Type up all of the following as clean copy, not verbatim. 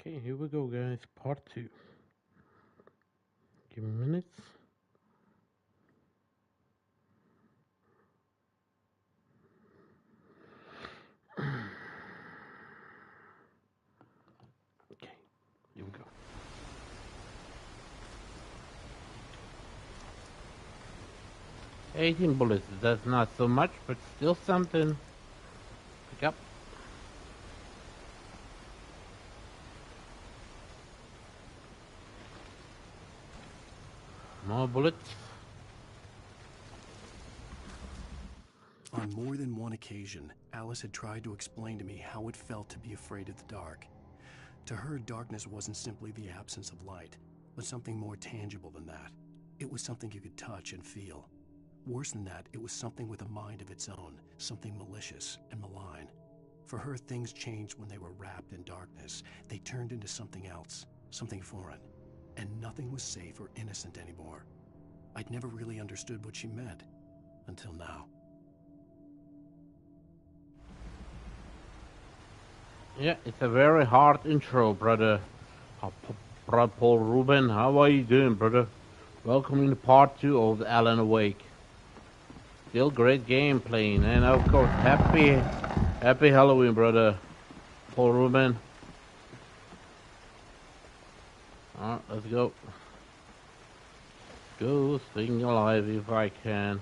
Okay, here we go, guys. Part 2. Give me minutes. Okay, here we go. 18 bullets. That's not so much, but still something. Pick up. More bullets. On more than one occasion, Alice had tried to explain to me how it felt to be afraid of the dark. To her, darkness wasn't simply the absence of light, but something more tangible than that. It was something you could touch and feel. Worse than that, it was something with a mind of its own, something malicious and malign. For her, things changed when they were wrapped in darkness. They turned into something else, something foreign, and nothing was safe or innocent anymore. I'd never really understood what she meant, until now. Yeah, it's a very hard intro, brother. Brother Paul Ruben, how are you doing, brother? Welcome to part 2 of the Alan Awake. Still great game playing, and of course, happy Halloween, brother Paul Ruben. Alright, let's go. Go, staying alive if I can.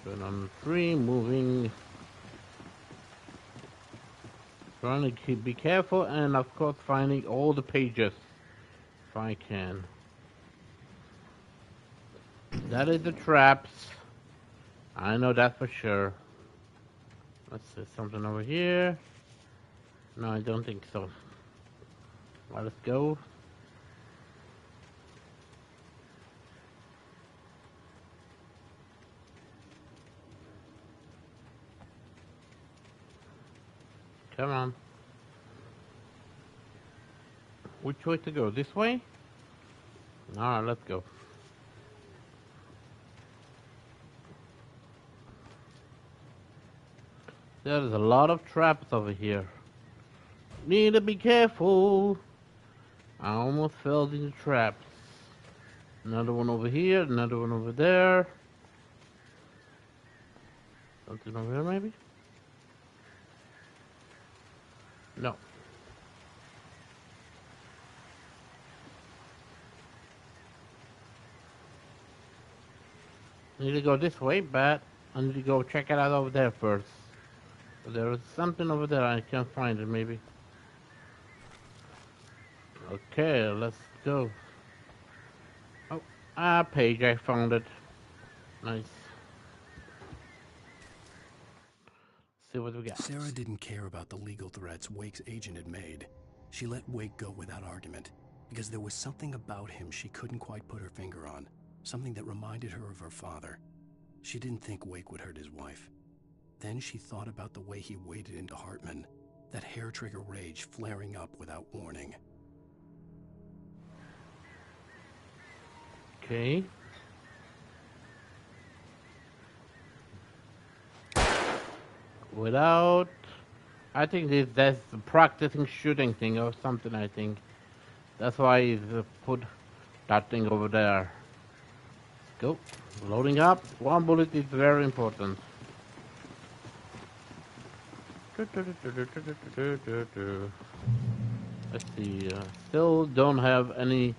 Turn on 3, moving. Trying to be careful, and of course finding all the pages if I can. That is the traps. I know that for sure. Let's see, something over here. No, I don't think so. Let us go. Come on. Which way to go? This way? Alright, let's go. There's a lot of traps over here. Need to be careful. I almost fell into traps. Another one over here, another one over there. Something over here, maybe? No. I need to go this way, but I need to go check it out over there first. There is something over there, I can't find it, maybe. Okay, let's go. Oh, page, I found it. Nice. See what we got. Sarah didn't care about the legal threats Wake's agent had made. She let Wake go without argument, because there was something about him she couldn't quite put her finger on, something that reminded her of her father. She didn't think Wake would hurt his wife. Then she thought about the way he waded into Hartman, that hair-trigger rage flaring up without warning. Okay. Without... I think that's the practicing shooting thing or something, I think. That's why he's put that thing over there. Let's go. Loading up. One bullet is very important. Let's see. Still don't have any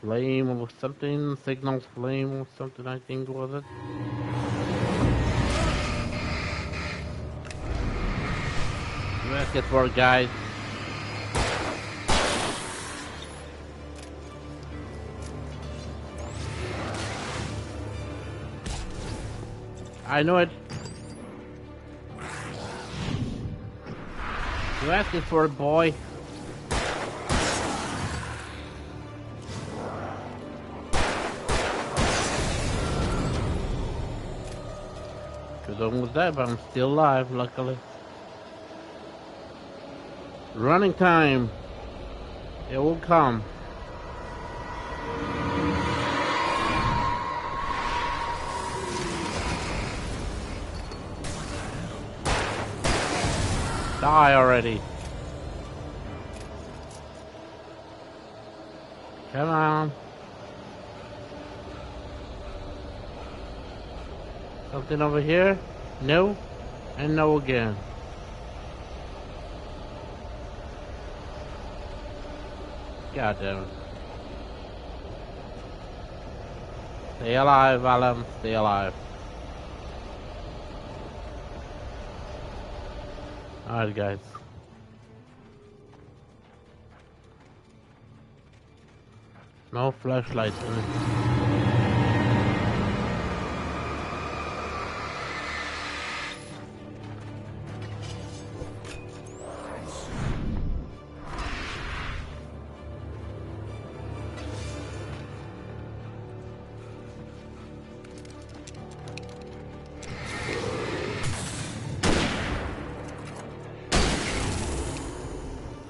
flame or something. Signal flame or something, I think, was it? Let's get for it, guys. I know it. You asking for it, boy. Cause almost dead, but I'm still alive, luckily. Running time. It will come. Die already. Come on. Something over here? No. And no again. God damn it. Stay alive, Alan. Stay alive. Alright, guys. No flashlights in it.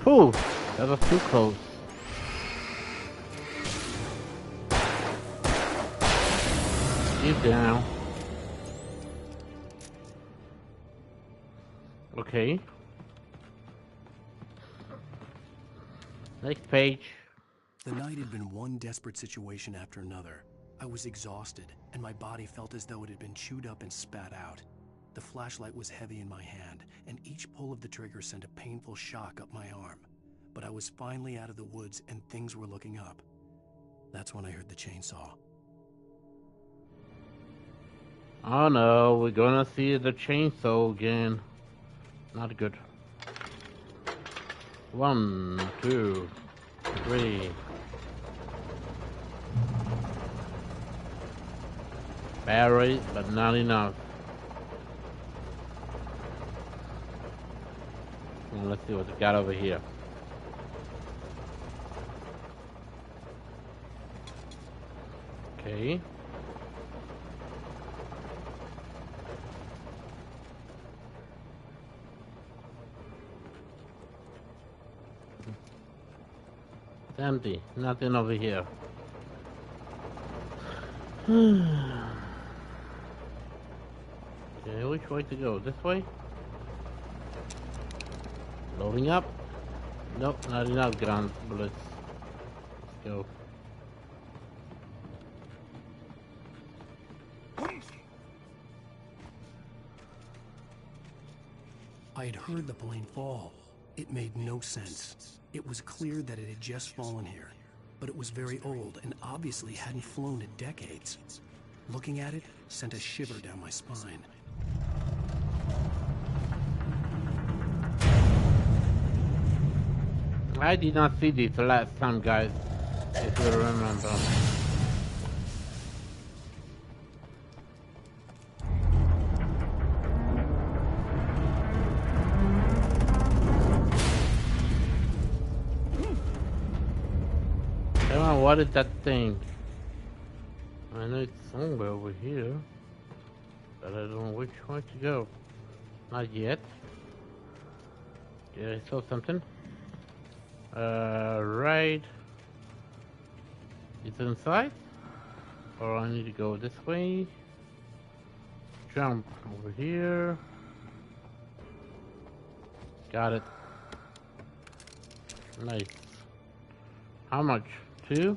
Whew, that was too close. Keep down. Okay. Next page. The night had been one desperate situation after another. I was exhausted, and my body felt as though it had been chewed up and spat out. The flashlight was heavy in my hand, and each pull of the trigger sent a painful shock up my arm. But I was finally out of the woods, and things were looking up. That's when I heard the chainsaw. Oh no, we're gonna see the chainsaw again. Not good. 1, 2, 3. Battery, but not enough. Well, let's see what we got over here. Okay. It's empty. Nothing over here. Okay, which way to go? This way? Loading up. Nope, not enough ground bullets. Let's go. I had heard the plane fall. It made no sense. It was clear that it had just fallen here, but it was very old and obviously hadn't flown in decades. Looking at it sent a shiver down my spine. I did not see this last time, guys, if you remember. Come on, what is that thing? I know it's somewhere over here, but I don't know which way to go. Not yet. Yeah, I saw something. Right. It's inside? Or I need to go this way? Jump over here. Got it. Nice. How much? 2?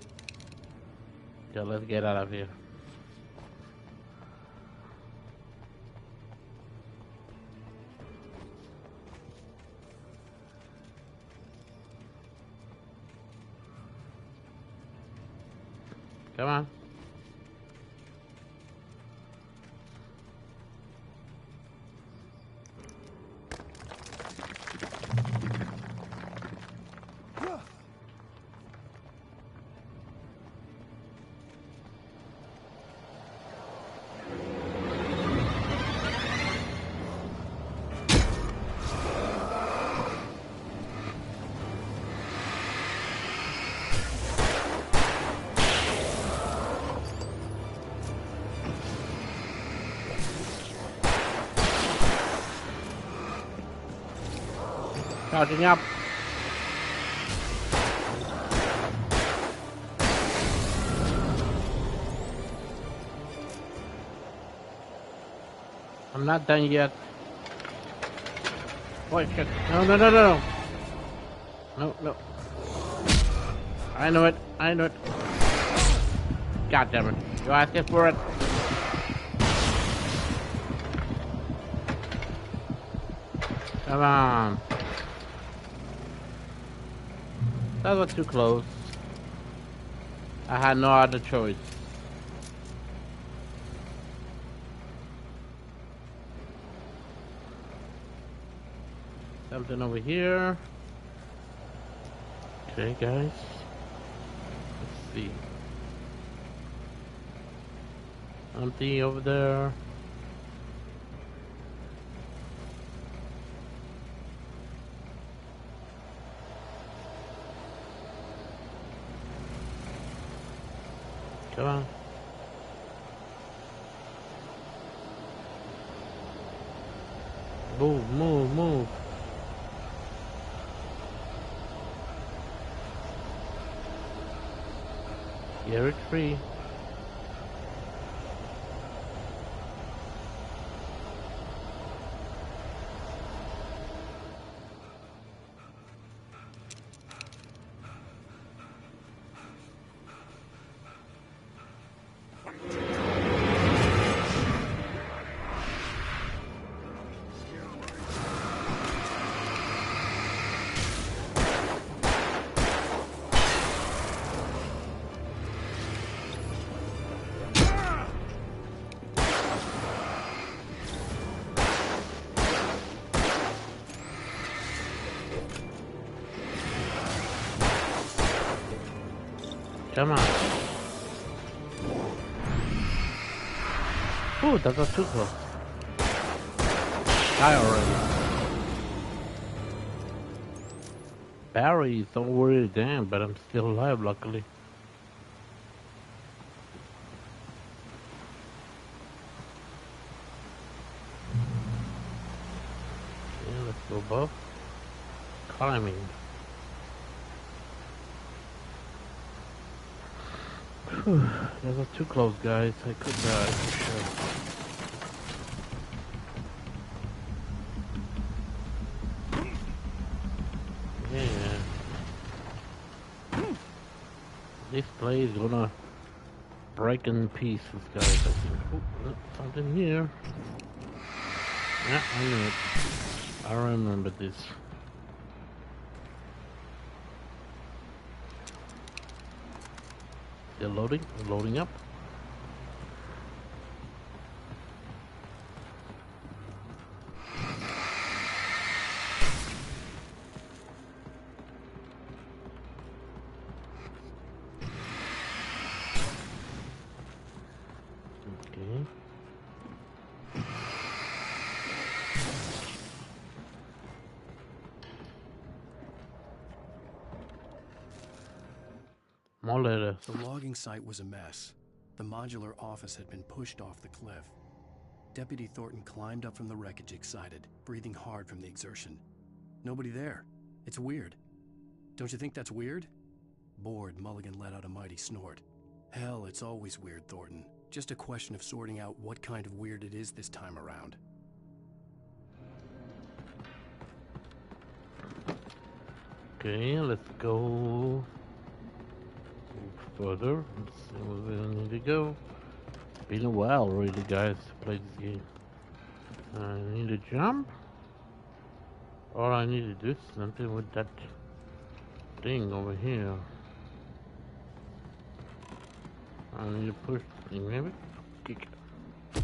Yeah, let's get out of here. Come on. Charging up. I'm not done yet. Oh shit. No, no, no, no, no. No, no. I know it. I know it. God damn it. You asking for it? Come on. That was too close. I had no other choice. Something over here. Okay, guys. Let's see. Something over there. Come on. Move, move, move. Get it free. Come on. Ooh, that was too close. Die already. Barry, don't worry, damn, but I'm still alive, luckily. Yeah, let's go above. Climbing. Whew, that was too close, guys. I could die for sure. Yeah. This play is gonna break in pieces, guys. I think. Ooh, something here. Yeah, I knew it. I remember this. Still loading? Loading up. Okay. More letters. The logging site was a mess. The modular office had been pushed off the cliff. Deputy Thornton climbed up from the wreckage excited, breathing hard from the exertion. Nobody there. It's weird. Don't you think that's weird? Bored, Mulligan let out a mighty snort. Hell, it's always weird, Thornton. Just a question of sorting out what kind of weird it is this time around. Okay, let's go further. Let's see where we need to go. It's been a while, really, guys, to play this game. I need to jump, or I need to do something with that thing over here. I need to push the thing, maybe kick it.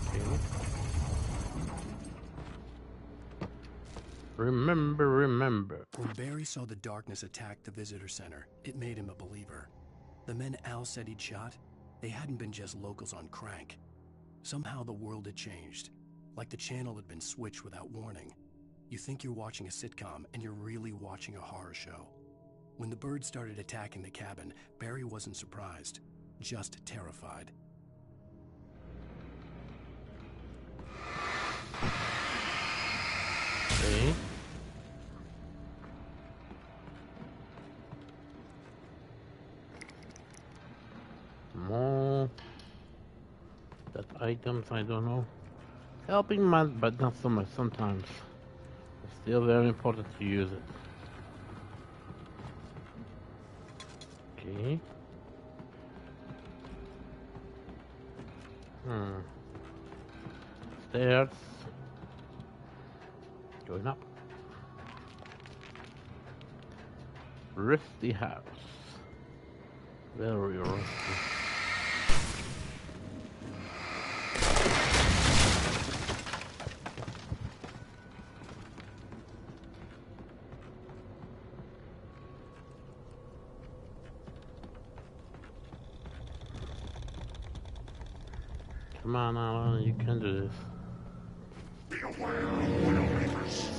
Okay. Remember. When Barry saw the darkness attack the visitor center, it made him a believer. The men Al said he'd shot, they hadn't been just locals on crank. Somehow the world had changed, like the channel had been switched without warning. You think you're watching a sitcom, and you're really watching a horror show. When the birds started attacking the cabin, Barry wasn't surprised, just terrified. Okay. More that items, I don't know. Helping man, but not so much sometimes. still very important to use it. Okay. Stairs. Going up. Rusty house. Very rusty. Come on, Alan, you can do this. Be aware of Widowmakers.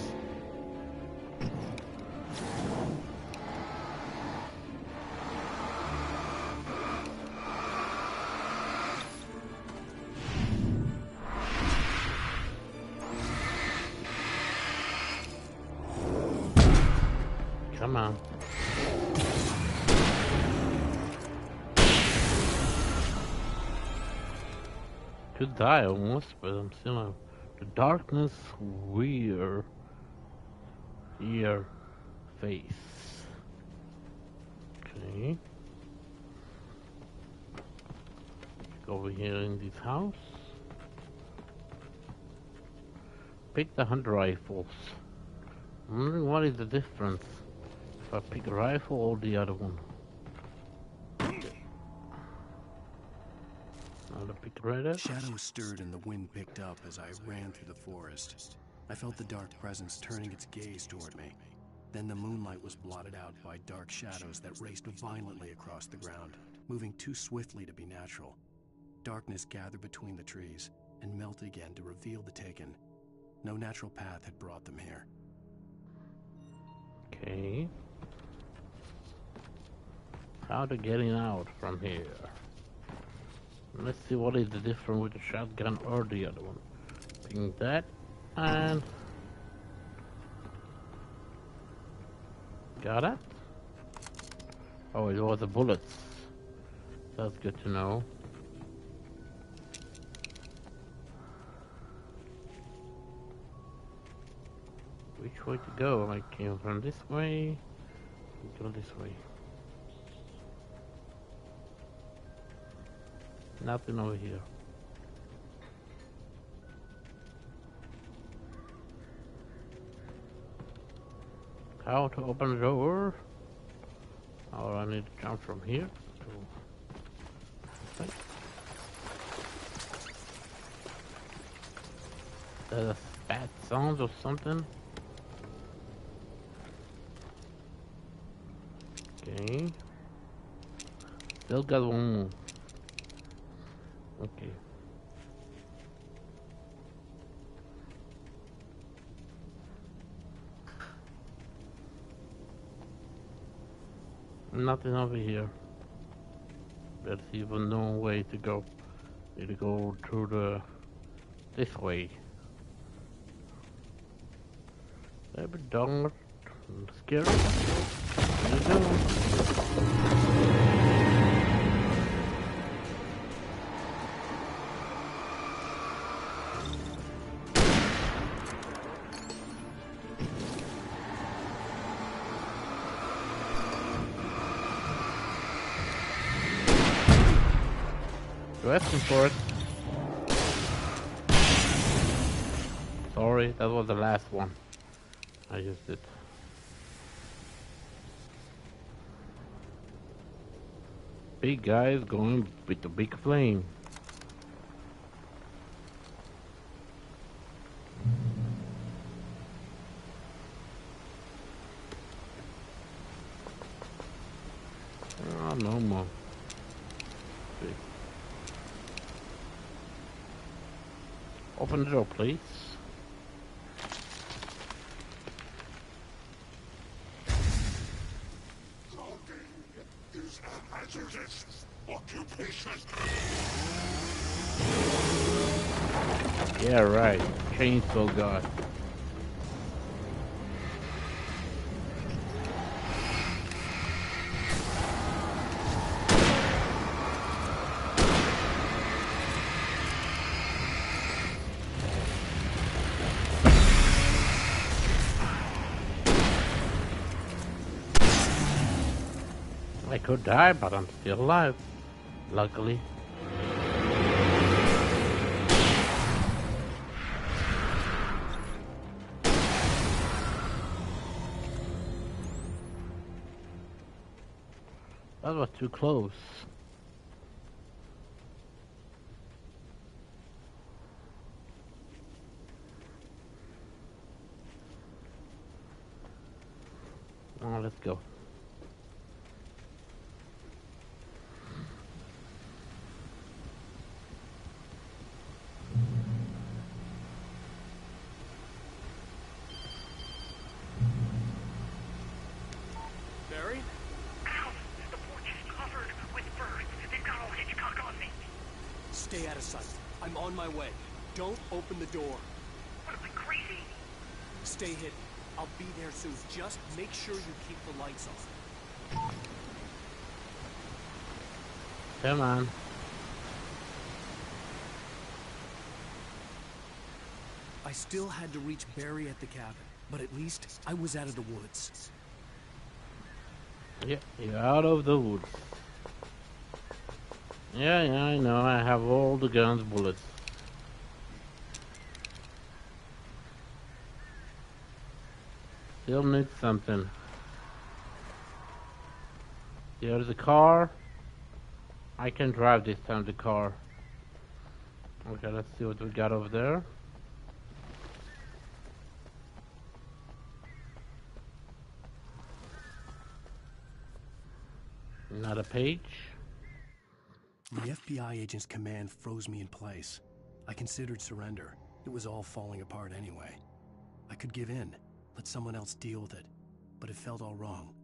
Come on. Could die almost, but I'm still on. The darkness weir ear face. Okay. Go over here in this house. Pick the hunt rifles. I'm wondering what is the difference if I pick a rifle or the other one. Another pick radar. Shadows stirred and the wind picked up as I ran through the forest. I felt the dark presence turning its gaze toward me. Then the moonlight was blotted out by dark shadows that raced violently across the ground, moving too swiftly to be natural. Darkness gathered between the trees and melted again to reveal the Taken. No natural path had brought them here. Okay. How to getting out from here? Let's see what is the difference with the shotgun or the other one. Ping that and got it. Oh, it was the bullets. That's good to know. Which way to go? I came from this way. Go this way. Nothing over here. How to open the door? Oh, I need to jump from here to... Okay. There's bad sounds or something. Okay. Still got one more. Okay. Nothing over here. There's even no way to go. Need to go through this way. A bit dark and scary. There you go. Asking for it. Sorry, that was the last one. I used it. Big guys going with the big flame. Oh, no more. Big. Open the door, please. Is a hazardous occupation. Yeah, right. Chainsaw God. I could die, but I'm still alive. Luckily. That was too close. Oh, let's go. Barry? Ow! The porch is covered with birds. They've got all Hitchcock on me. Stay out of sight. I'm on my way. Don't open the door. What am I, crazy? Stay hidden. I'll be there soon. Just make sure you keep the lights on. Come on. I still had to reach Barry at the cabin, but at least I was out of the woods. Yeah, you're out of the woods. Yeah, I know. I have all the guns, bullets. Still need something. There's a car. I can drive this time, the car. Okay, let's see what we got over there. Not a page. The FBI agent's command froze me in place. I considered surrender. It was all falling apart anyway. I could give in, let someone else deal with it. But it felt all wrong.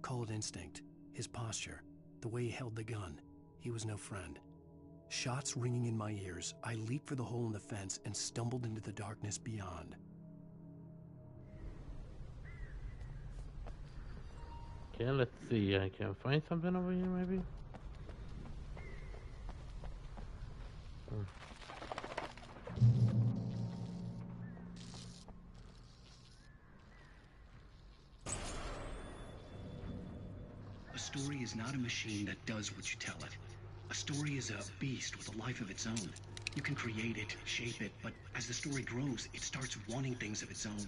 Call it instinct. His posture. The way he held the gun. He was no friend. Shots ringing in my ears, I leaped for the hole in the fence and stumbled into the darkness beyond. Okay, let's see. I can find something over here, maybe? A story is not a machine that does what you tell it. A story is a beast with a life of its own. You can create it, shape it, but as the story grows, it starts wanting things of its own.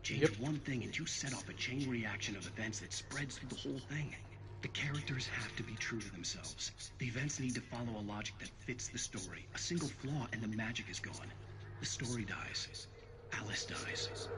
Change one thing and you set off a chain reaction of events that spreads through the whole thing. The characters have to be true to themselves. The events need to follow a logic that fits the story. A single flaw and the magic is gone. The story dies. Alice dies.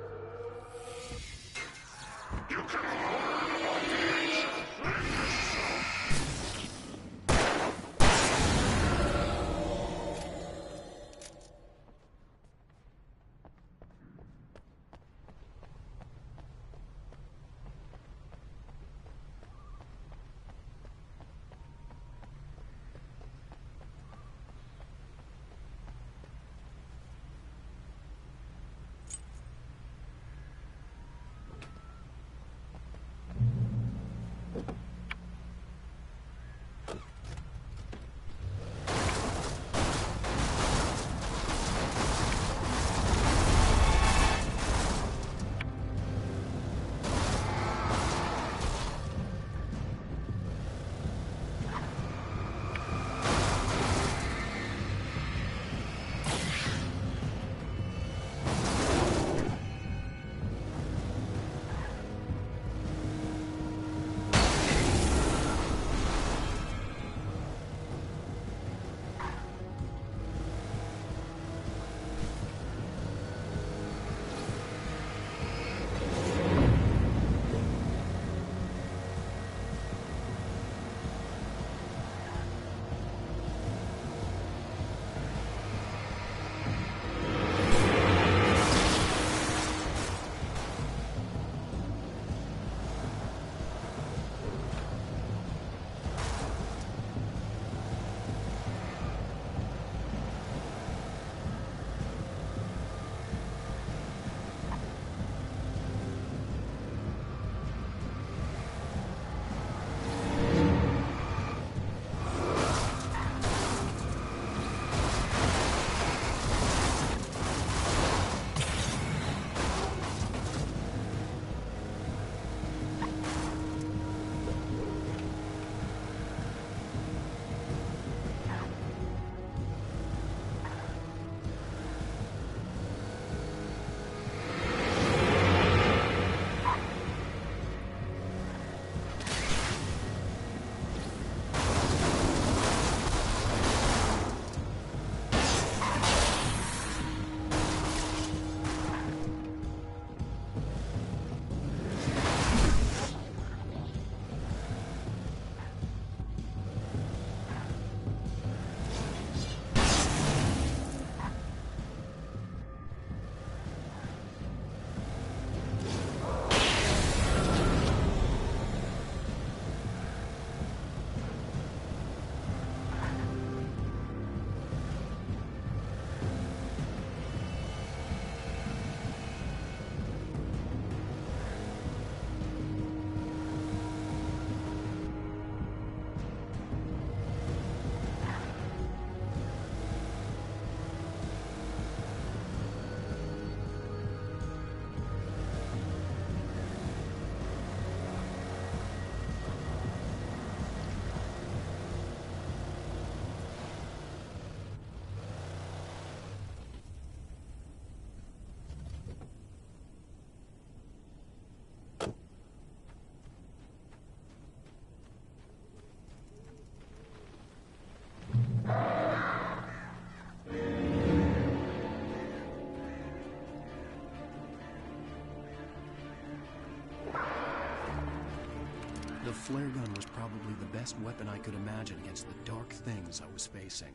The flare gun was probably the best weapon I could imagine against the dark things I was facing.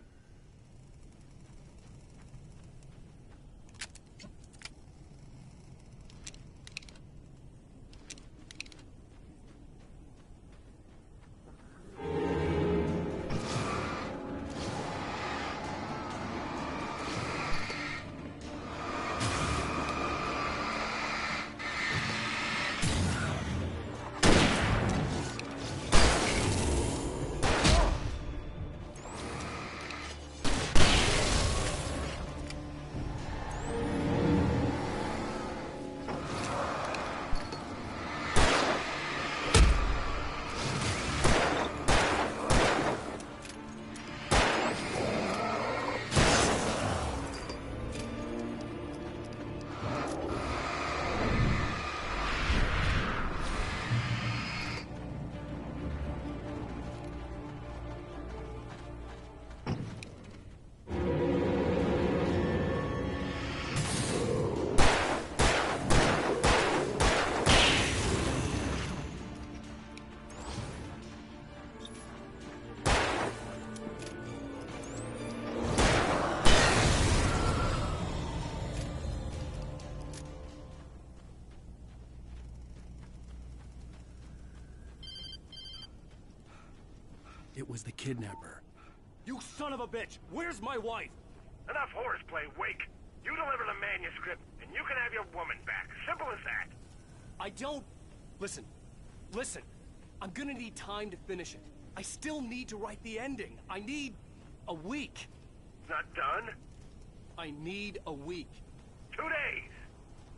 It was the kidnapper. You son of a bitch! Where's my wife? Enough horseplay, Wake. You deliver the manuscript, and you can have your woman back. Simple as that. I don't... Listen. Listen. I'm gonna need time to finish it. I still need to write the ending. I need... a week. Not done? I need a week. 2 days.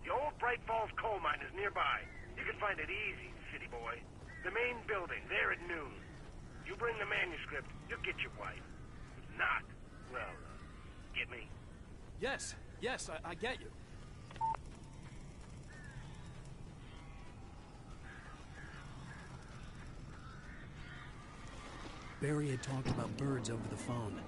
The old Bright Falls coal mine is nearby. You can find it easy, city boy. The main building, there at noon. You bring the manuscript, you'll get your wife. If not, well, get me? Yes, I get you. Barry had talked about birds over the phone.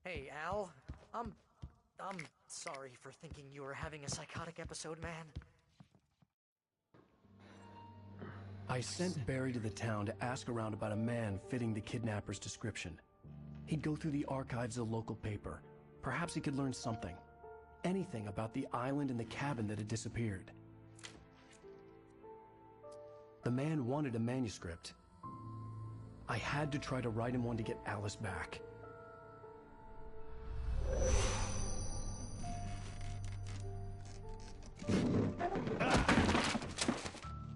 Hey, Al. I'm sorry for thinking you were having a psychotic episode, man. I sent Barry to the town to ask around about a man fitting the kidnapper's description. He'd go through the archives of the local paper, Perhaps he could learn something. Anything about the island and the cabin that had disappeared. The man wanted a manuscript. I had to try to write him one to get Alice back.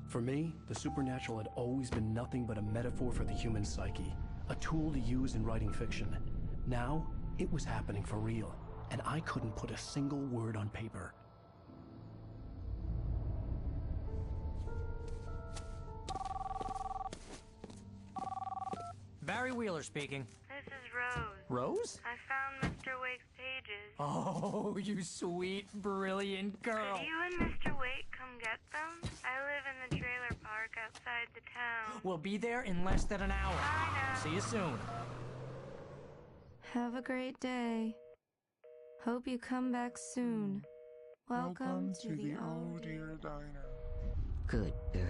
For me, the supernatural had always been nothing but a metaphor for the human psyche, a tool to use in writing fiction. Now, it was happening for real, and I couldn't put a single word on paper. Barry Wheeler speaking. This is Rose. Rose? I found Mr. Wake's pages. Oh, you sweet, brilliant girl. Could you and Mr. Wake come get them? I live in the trailer park outside the town. We'll be there in less than an hour. I know. See you soon. Have a great day. Hope you come back soon. Welcome to the Oh Dear Diner. Good girl.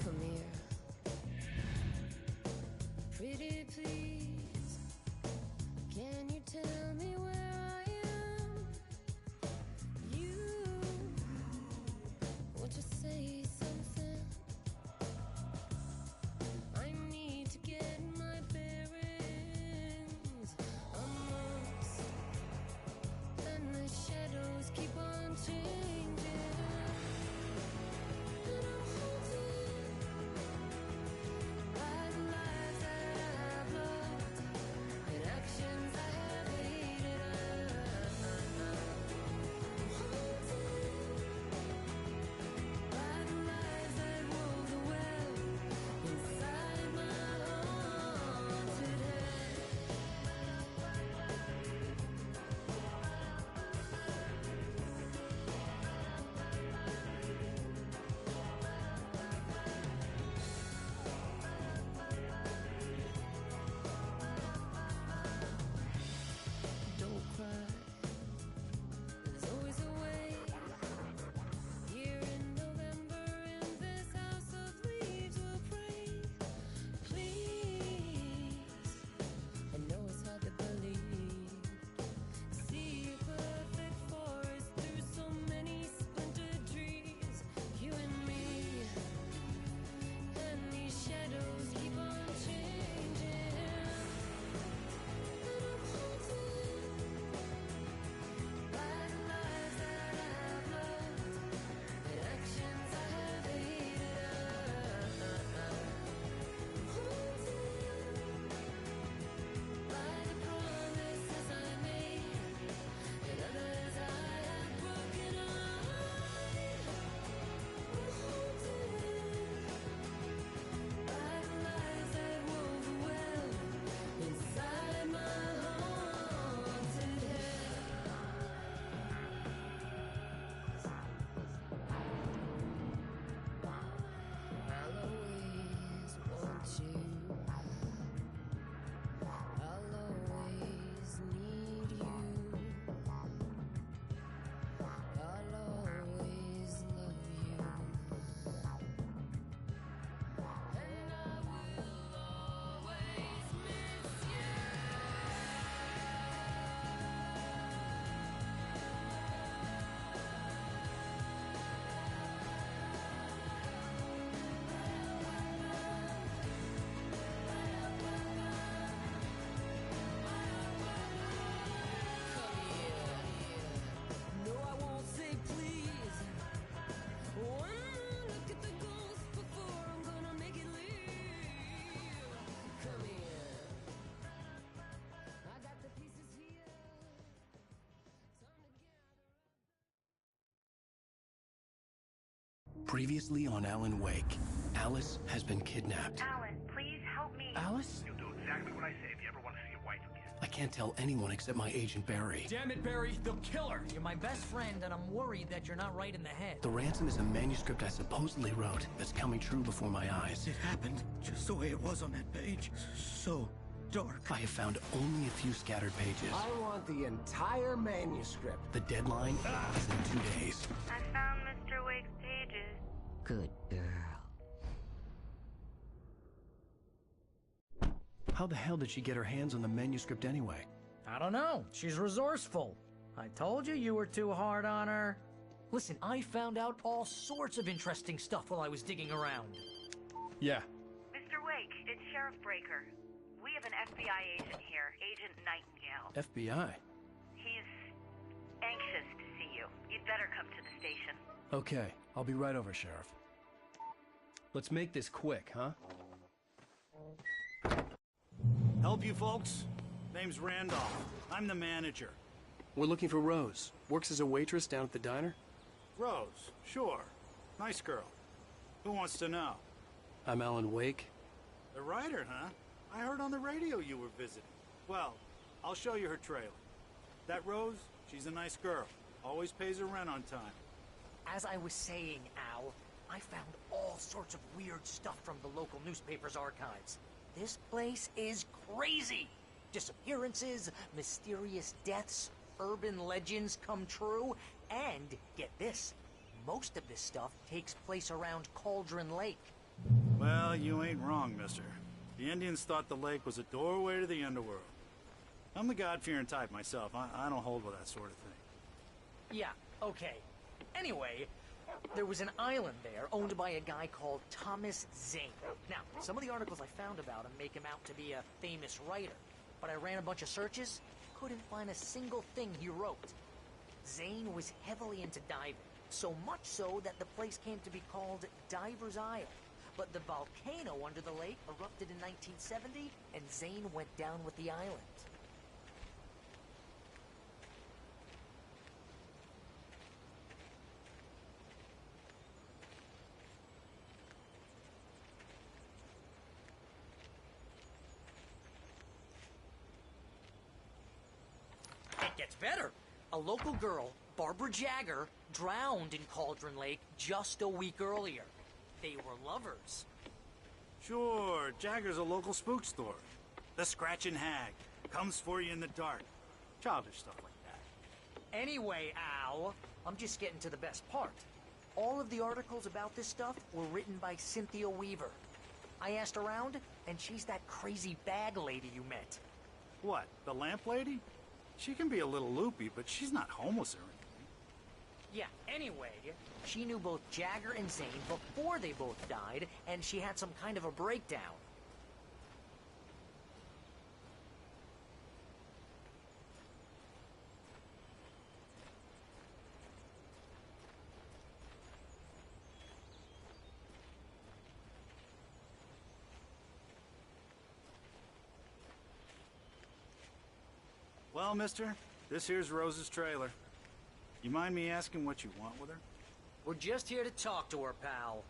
Come here. Pretty please, can you tell me where I am? You want to say something? I need to get my bearings amongst, and the shadows keep on changing. And I'm haunted by the lies that I've loved and actions I have hated. I'm haunted by the lies that wove the web inside my haunted head. Don't cry. There's always a way. Here in November, in this house of leaves, we'll pray. Please. I know it's hard to believe. See a perfect forest through so many splintered trees. You and me. And these shadows keep on changing. And I'm haunted by the lies that I've loved and actions I have hated. I'm haunted by the promises I made and others I have broken. I'm haunted by the lies that wove the web inside my haunted head. I'll always want you. I'll always need you. I'll always love you. And I will always miss you. No, I won't say please. One more look at the ghost before I'm gonna make it leave. Come here. I got the pieces here. Time to gather. Previously on Alan Wake, Alice has been kidnapped. Alan, please help me. Alice? You'll do exactly what I say if you ever want to see your wife again. I can't tell anyone except my agent Barry. Damn it, Barry, they'll kill her! You're my best friend, and I'm worried that you're not right in the head. The ransom is a manuscript I supposedly wrote that's coming true before my eyes. It happened just the way it was on that page. So dark. I have found only a few scattered pages. I want the entire manuscript. The deadline is in 2 days. I found Mr. Wake's pages. Good girl. How the hell did she get her hands on the manuscript anyway? I don't know. She's resourceful. I told you were too hard on her. Listen, I found out all sorts of interesting stuff while I was digging around. Yeah. Mr. Wake, it's Sheriff Breaker. We have an FBI agent here, Agent Nightingale. FBI? He's anxious to see you. You'd better come to the station. Okay, I'll be right over, Sheriff. Let's make this quick, huh? Help you folks? Name's Randolph. I'm the manager. We're looking for Rose. Works as a waitress down at the diner. Rose, sure. Nice girl. Who wants to know? I'm Alan Wake. The writer, huh? I heard on the radio you were visiting. Well, I'll show you her trailer. That Rose, she's a nice girl. Always pays her rent on time. As I was saying, Al, I found all sorts of weird stuff from the local newspaper's archives. This place is crazy! Disappearances, mysterious deaths, urban legends come true, and, get this, most of this stuff takes place around Cauldron Lake. Well, you ain't wrong, mister. The Indians thought the lake was a doorway to the underworld. I'm the God-fearing type myself. I don't hold with that sort of thing. Yeah, okay. Anyway, there was an island there owned by a guy called Thomas Zane. Now, some of the articles I found about him make him out to be a famous writer, but I ran a bunch of searches, couldn't find a single thing he wrote. Zane was heavily into diving, so much so that the place came to be called Diver's Isle. But the volcano under the lake erupted in 1970, and Zane went down with the island. It gets better. A local girl, Barbara Jagger, drowned in Cauldron Lake just a week earlier. They were lovers. Sure, Jagger's a local spook store. The Scratching Hag. Comes for you in the dark. Childish stuff like that. Anyway, Al, I'm just getting to the best part. All of the articles about this stuff were written by Cynthia Weaver. I asked around, and she's that crazy bag lady you met. What, the lamp lady? She can be a little loopy, but she's not homeless or anything. Yeah, anyway, she knew both Jagger and Zane before they both died, and she had some kind of a breakdown. Well, mister, this here's Rose's trailer. You mind me asking what you want with her? We're just here to talk to her, pal.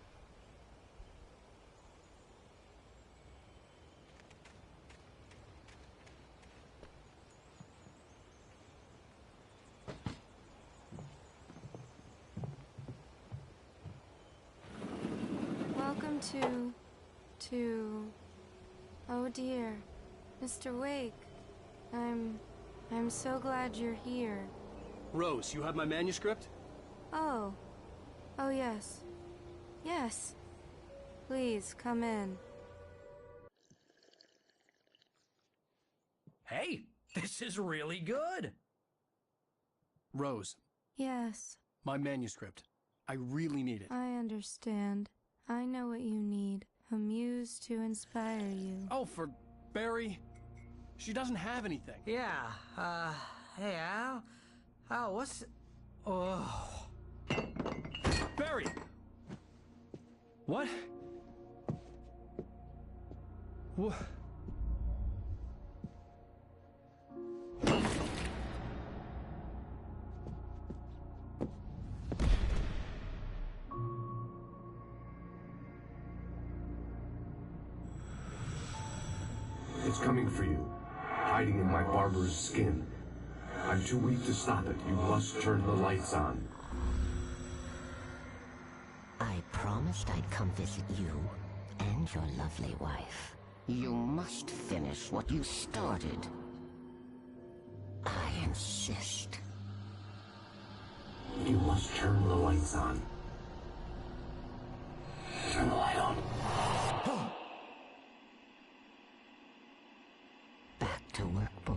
Welcome to... Oh dear, Mr. Wake. I'm so glad you're here. Rose, you have my manuscript? Oh. Oh, yes. Yes. Please, come in. Hey, this is really good. Rose, Yes, my manuscript. I really need it. I understand. I know what you need. A muse to inspire you. Oh, for Barry. She doesn't have anything. Yeah, hey, Al? Al, what's... Oh... Barry! What? What? It's coming for you. hiding in my barber's skin. I'm too weak to stop it. You must turn the lights on. I promised I'd come visit you and your lovely wife. You must finish what you started. I insist. You must turn the lights on. Turn the light on. Back to work, boy.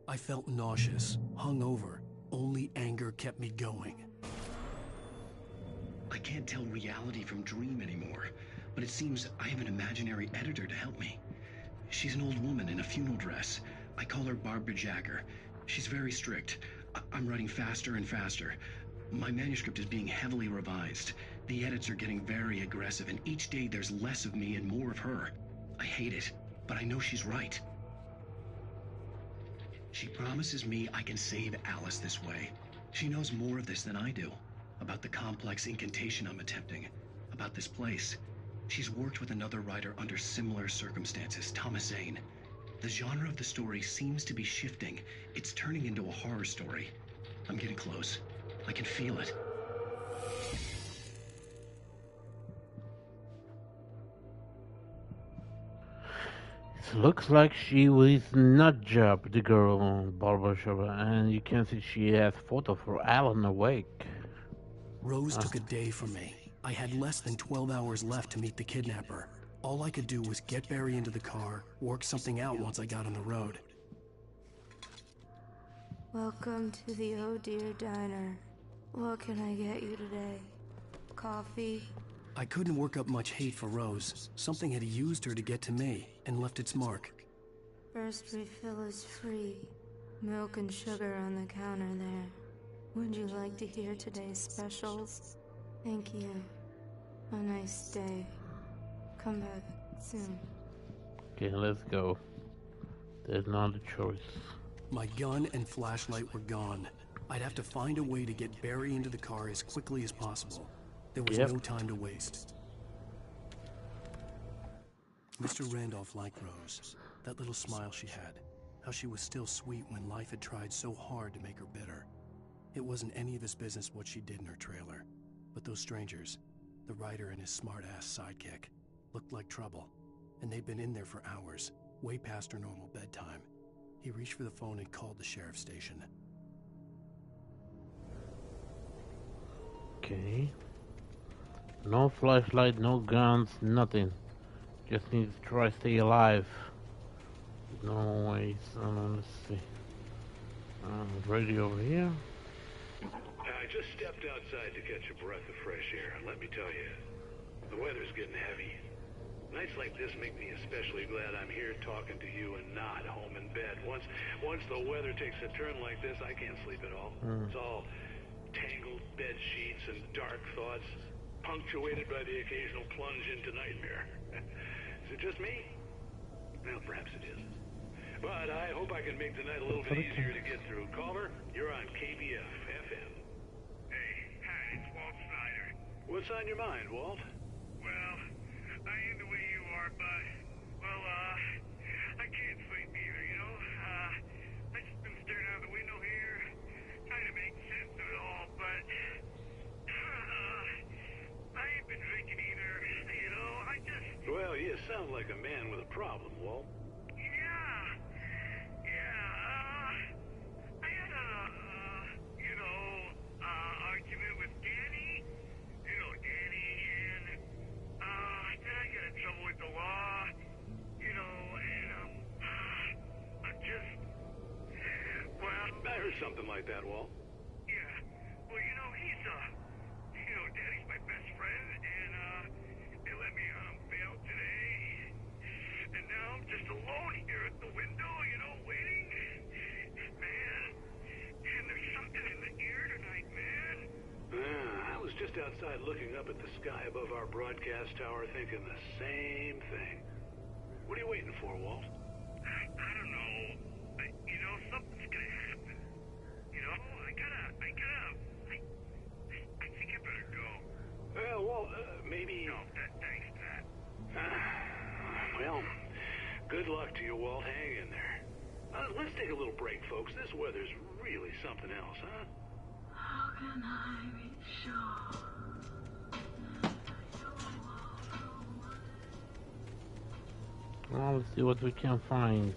I felt nauseous, hungover. Only anger kept me going. I can't tell reality from dream anymore, but it seems I have an imaginary editor to help me. She's an old woman in a funeral dress. I call her Barbara Jagger. She's very strict. I'm writing faster and faster. My manuscript is being heavily revised. The edits are getting very aggressive, and each day there's less of me and more of her. I hate it, but I know she's right. She promises me I can save Alice this way. She knows more of this than I do. About the complex incantation I'm attempting. About this place. She's worked with another writer under similar circumstances, Thomas Zane. The genre of the story seems to be shifting. It's turning into a horror story. I'm getting close. I can feel it. It looks like she was not job the girl barbershop, and you can see she has photo for Alan awake. Rose took a day from me. I had less than 12 hours left to meet the kidnapper. All I could do was get Barry into the car, work something out once I got on the road. Welcome to the Oh Dear Diner. What can I get you today? Coffee? I couldn't work up much hate for Rose. Something had used her to get to me, and left its mark. First refill is free. Milk and sugar on the counter there. Would you like to hear today's specials? Thank you. A nice day. Come back soon. Okay, let's go. There's not a choice. My gun and flashlight were gone. I'd have to find a way to get Barry into the car as quickly as possible. There was no time to waste. Mr. Randolph liked Rose. That little smile she had. How she was still sweet when life had tried so hard to make her bitter. It wasn't any of his business what she did in her trailer. But those strangers, the writer and his smart-ass sidekick, looked like trouble. And they'd been in there for hours, way past her normal bedtime. He reached for the phone and called the sheriff's station. Okay. No flashlight, no guns, nothing. Just need to try to stay alive. No ways. Let's see. Ready over here. I just stepped outside to catch a breath of fresh air, and let me tell you, the weather's getting heavy. Nights like this make me especially glad I'm here talking to you and not home in bed. Once the weather takes a turn like this, I can't sleep at all. It's all tangled bed sheets and dark thoughts, punctuated by the occasional plunge into nightmare. Is it just me? Well, perhaps it is. But I hope I can make tonight a little bit easier to get through. Caller, you're on KBF FM. Hey, hi, it's Walt Snyder. What's on your mind, Walt? Well, I ain't the way you are, but, well, I can't sleep either, you know? I just been staring out the window here, trying to make sense of it all, but, I ain't been drinking either, you know? I just... Well, you sound like a man with a problem, Walt. I had a, argument with Danny. You know Danny, and, then I got in trouble with the law, you know, and, I'm just, well... I heard something like that, Walt. Yeah, well, you know, Danny's my best friend, and, they let me on bail today, and now I'm just alone here at the window, you know, waiting. Man, and there's something in the air tonight, man. I was just outside looking up at the sky above our broadcast tower thinking the same thing. What are you waiting for, Walt? I don't know. You know, something's gonna happen. You know, I wake up. I think I better go. Well, maybe... No, thanks, Pat. Well, good luck to you, Walt. Hang in there. Let's take a little break, folks. This weather's really something else, huh? How can I be sure? Well, let's see what we can find.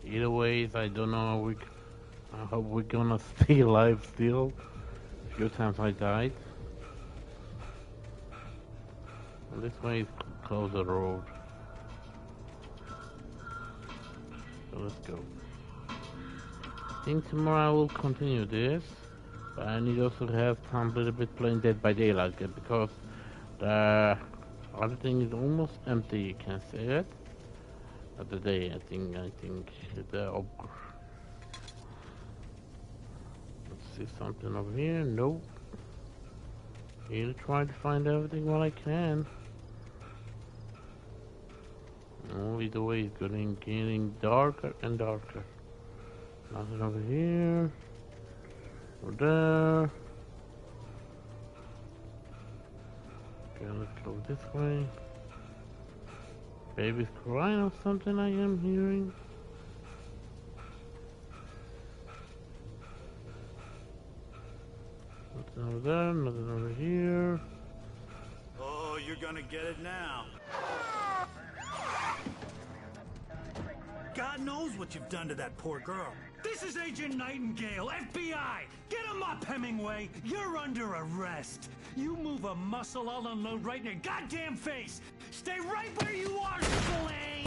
Either ways, I don't know. I hope we're gonna stay alive still. A few times I died. Well, this way is close the road. So let's go. I think tomorrow I will continue this. But I need also to have time a little bit playing Dead by Daylight again, because the other thing is almost empty, you can say it. Of the day, I think the let's see something over here. Nope. Here to try to find everything while I can. Oh, either way, it's getting darker and darker. Nothing over here. Or there. Okay, let's go this way. Baby's crying or something I am hearing. Nothing over there, nothing over here. Oh, you're gonna get it now. God knows what you've done to that poor girl. This is Agent Nightingale, FBI! Get him up, Hemingway! You're under arrest! You move a muscle, I'll unload right in your goddamn face! Stay right where you are, Slane!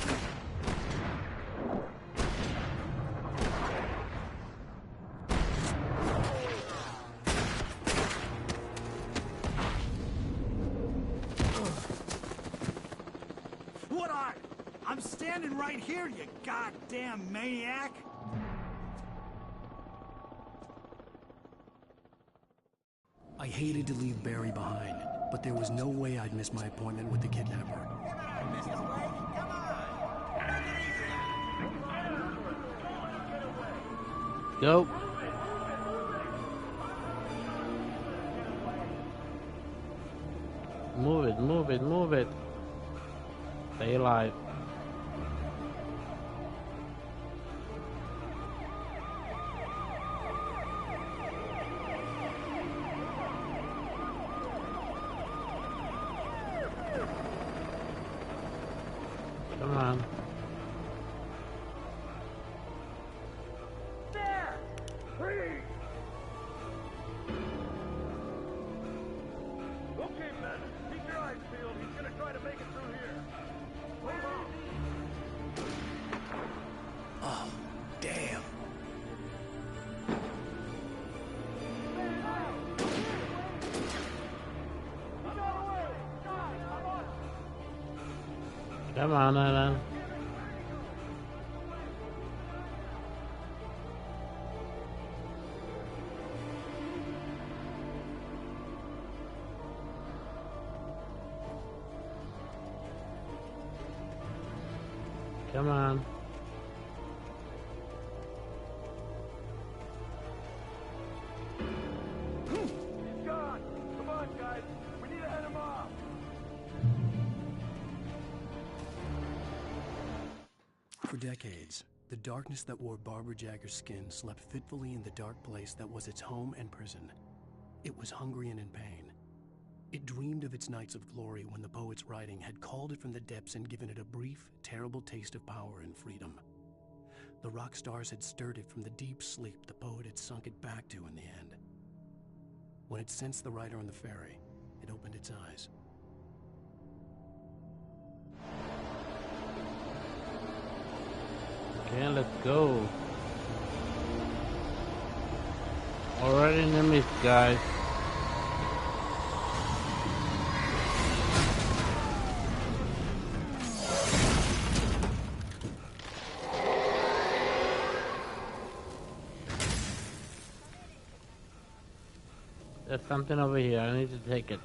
What are? I'm standing right here, you goddamn maniac! I hated to leave Barry behind, but there was no way I'd miss my appointment with the kidnapper. Go. Move it, move it, move it. Stay alive. Come on. There! Freeze! Okay, men. Keep your eyes peeled. He's gonna try to make it through here. Hold on. Oh, damn. Come on, Alan. Come on. He's gone. Come on, guys. We need to head him off. For decades, the darkness that wore Barbara Jagger's skin slept fitfully in the dark place that was its home and prison. It was hungry and in pain. It dreamed of its nights of glory when the poet's writing had called it from the depths and given it a brief, terrible taste of power and freedom. The rock stars had stirred it from the deep sleep the poet had sunk it back to in the end. When it sensed the rider on the ferry, it opened its eyes. Okay, let's go. Already in the mist, guys. There's something over here. I need to take it.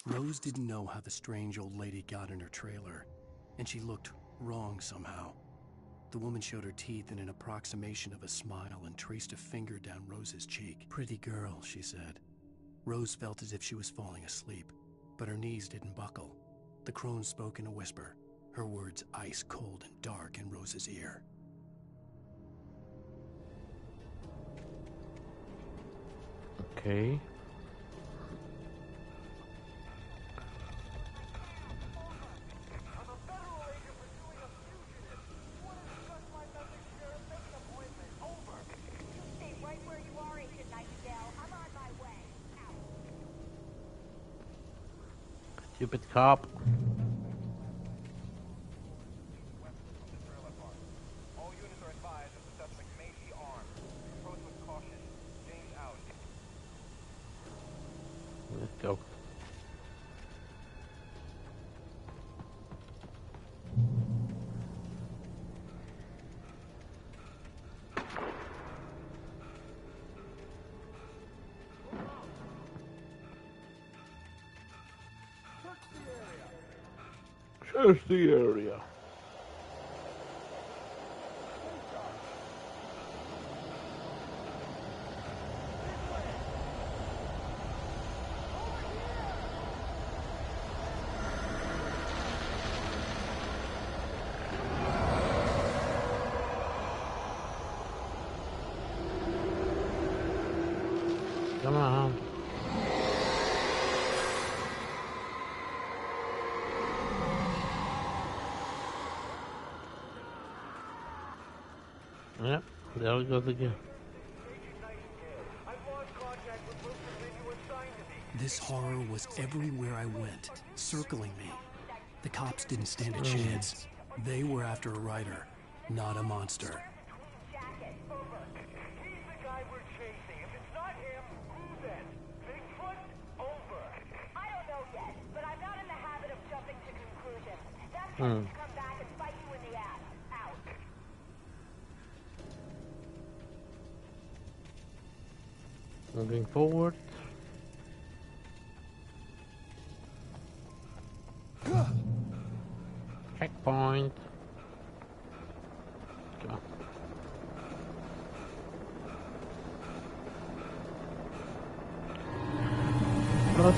No Rose didn't know how the strange old lady got in her trailer, and she looked wrong somehow. The woman showed her teeth in an approximation of a smile and traced a finger down Rose's cheek. "Pretty girl," she said. Rose felt as if she was falling asleep, but her knees didn't buckle. The crone spoke in a whisper, her words ice cold and dark in Rose's ear. Okay. Stupid cop. All units are advised that the suspect may be armed. Approach with caution. James out. Let's go. Search the area. Come on. Yep, there it goes again. This horror was everywhere I went, circling me. The cops didn't stand a chance. They were after a writer, not a monster. Hmm. Moving forward. Checkpoint. Come on.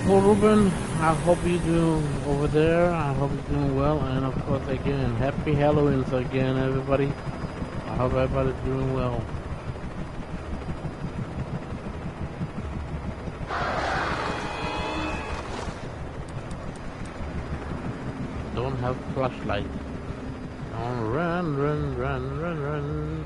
For Ruben, I hope you do over there. I hope you're doing well, and of course, again, happy Halloween again, everybody. I hope everybody's doing well. Don't have flashlight. Don't run, run, run, run, run.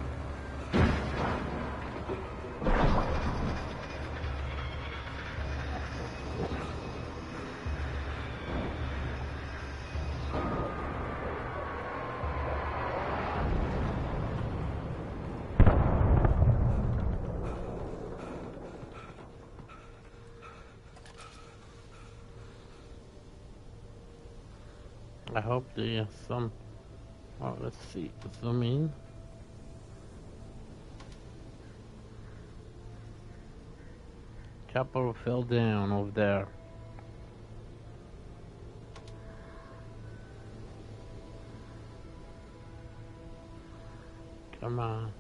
I hope there's some. Oh, let's see. Zoom in. Chopper fell down over there. Come on.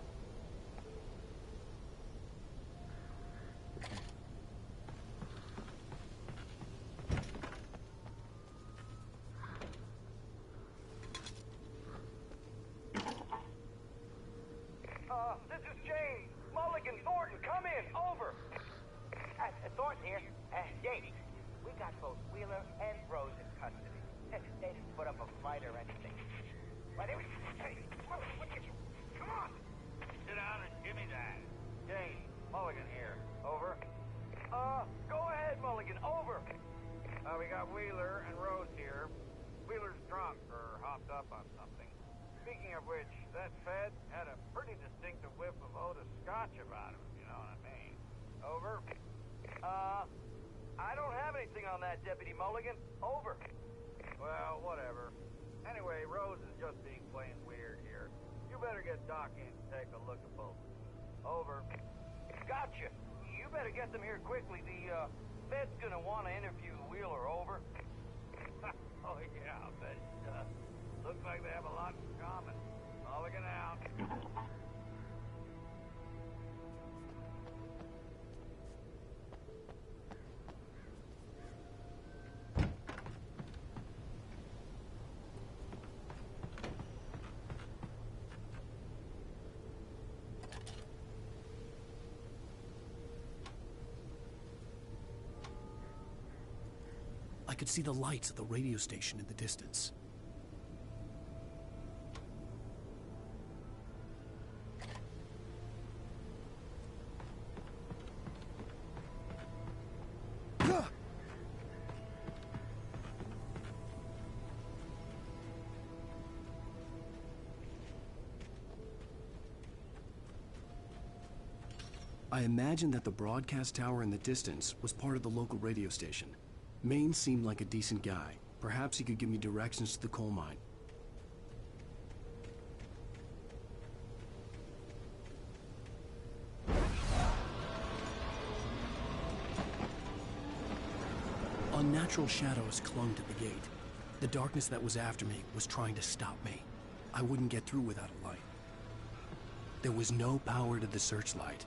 This is James. Mulligan, Thornton, come in. Over. Thornton here. James, we got both Wheeler and Rose in custody. They didn't put up a fight or anything. Why, they were... Hey, look at you. Come on. Sit down and give me that. James, Mulligan here. Over. Go ahead, Mulligan. Over. We got Wheeler and Rose here. Wheeler's drunk or hopped up on something. Speaking of which, that Fed had a pretty distinctive whiff of Otis Scotch about him, if you know what I mean. Over. I don't have anything on that, Deputy Mulligan. Over. Well, whatever. Anyway, Rose is just being plain weird here. You better get Doc in to take a look at both. Over. Gotcha. You better get them here quickly. The Fed's gonna want to interview Wheeler. Over. Oh, yeah, but, looks like they have a lot in common. Oh, look out. I could see the lights of the radio station in the distance. I imagined that the broadcast tower in the distance was part of the local radio station. Maine seemed like a decent guy. Perhaps he could give me directions to the coal mine. Unnatural shadows clung to the gate. The darkness that was after me was trying to stop me. I wouldn't get through without a light. There was no power to the searchlight.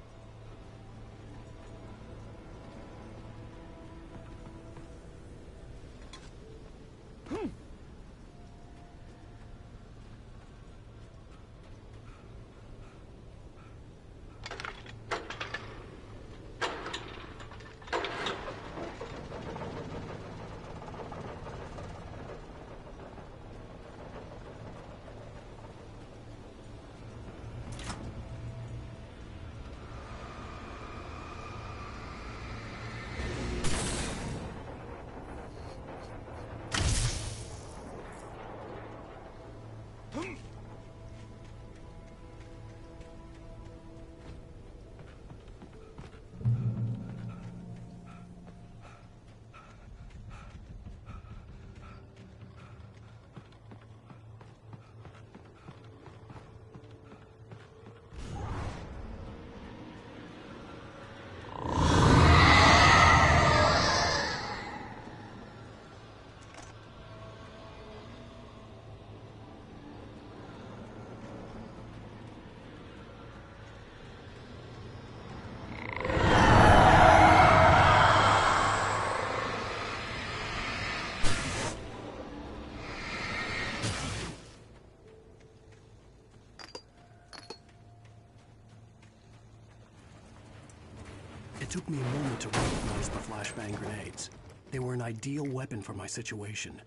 It took me a moment to recognize the flashbang grenades. They were an ideal weapon for my situation.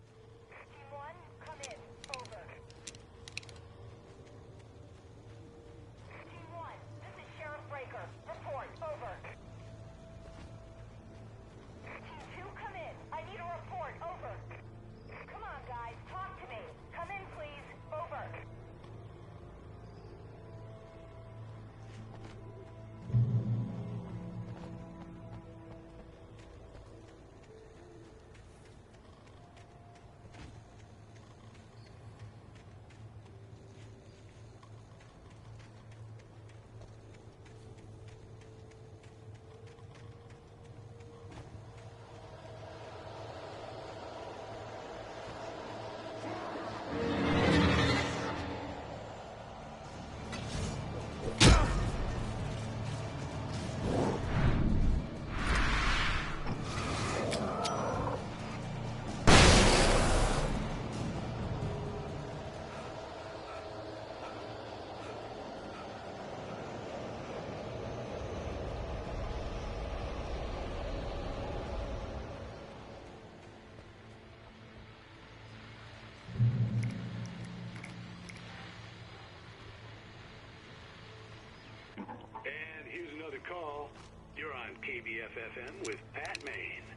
And here's another call. You're on KBFFM with Pat Maine.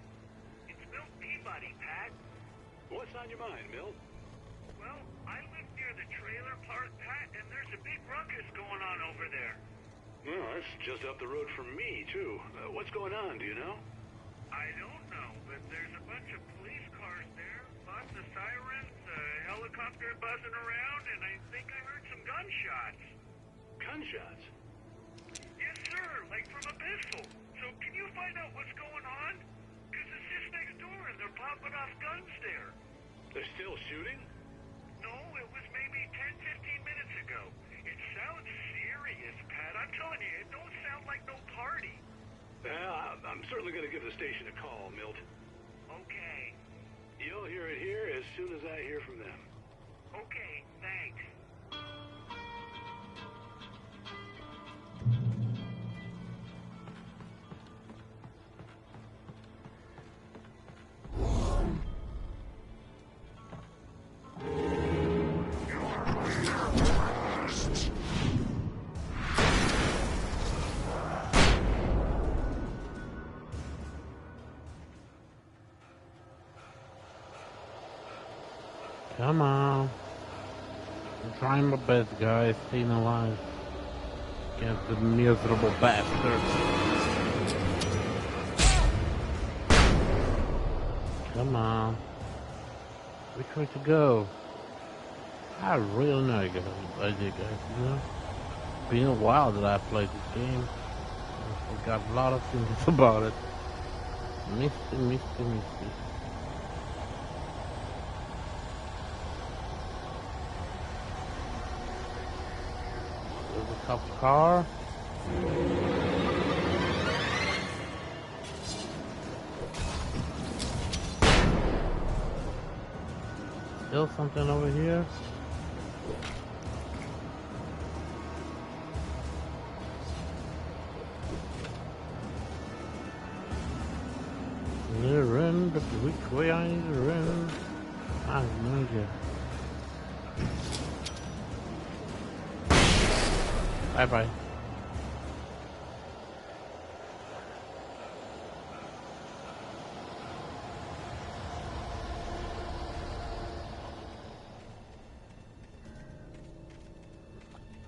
It's Milt Peabody, Pat. What's on your mind, Milt? Well, I live near the trailer park, Pat, and there's a big ruckus going on over there. Well, that's just up the road from me, too. What's going on, do you know? I don't know, but there's a bunch of police cars there, lots of sirens, a helicopter buzzing around, and I think I heard some gunshots. Gunshots? Yes, sir, like from a pistol. So can you find out what's going on? Because it's just next door and they're popping off guns there. They're still shooting? No, it was maybe 10, 15 minutes ago. It sounds serious, Pat. I'm telling you, it don't sound like no party. Well, I'm certainly going to give the station a call, Milt. Okay. You'll hear it here as soon as I hear from them. Okay, thanks. Come on. I'm trying my best, guys. Staying alive. Against the miserable bastards. Come on. Which way to go? I really not got an idea, guys. You know? It's been a while that I played this game. I forgot a lot of things about it. Misty. There's a cop's car. Still something over here. Run, but which way I need to run? I have no idea. Bye bye.